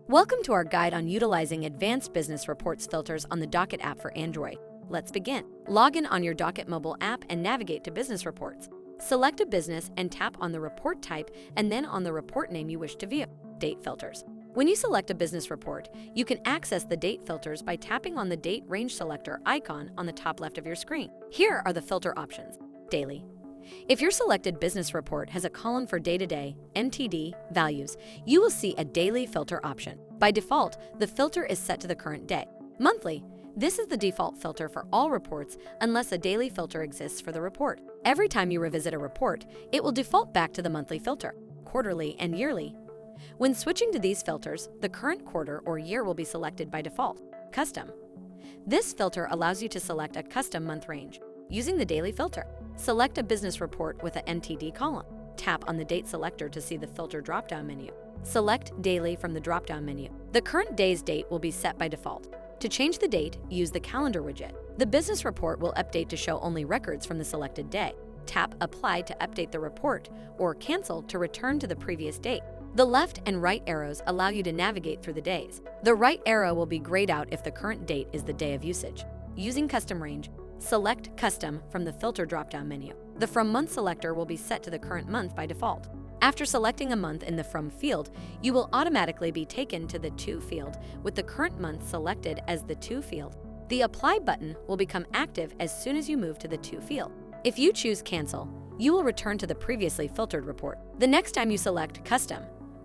Welcome to our guide on utilizing advanced business reports filters on the Docket app for Android. Let's begin. Log in on your Docket mobile app and navigate to Business Reports. Select a business and tap on the report type and then on the report name you wish to view. Date filters. When you select a business report, you can access the date filters by tapping on the date range selector icon on the top left of your screen. Here are the filter options. Daily. If your selected business report has a column for day-to-day (MTD) values, you will see a daily filter option. By default, the filter is set to the current day. Monthly. This is the default filter for all reports unless a daily filter exists for the report. Every time you revisit a report, it will default back to the monthly filter. Quarterly and yearly. When switching to these filters, the current quarter or year will be selected by default. Custom. This filter allows you to select a custom month range. Using the daily filter, select a business report with an MTD column. Tap on the date selector to see the filter drop-down menu. Select daily from the drop-down menu. The current day's date will be set by default. To change the date, use the calendar widget. The business report will update to show only records from the selected day. Tap Apply to update the report or Cancel to return to the previous date. The left and right arrows allow you to navigate through the days. The right arrow will be grayed out if the current date is the day of usage. Using Custom Range, select Custom from the Filter drop-down menu. The From Month selector will be set to the current month by default. After selecting a month in the From field, you will automatically be taken to the To field with the current month selected as the To field. The Apply button will become active as soon as you move to the To field. If you choose Cancel, you will return to the previously filtered report. The next time you select Custom,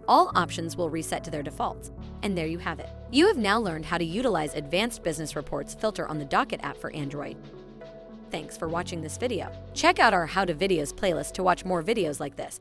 all options will reset to their defaults. And there you have it. You have now learned how to utilize advanced business reports filter on the Docket app for Android. Thanks for watching this video. Check out our How to Videos playlist to watch more videos like this.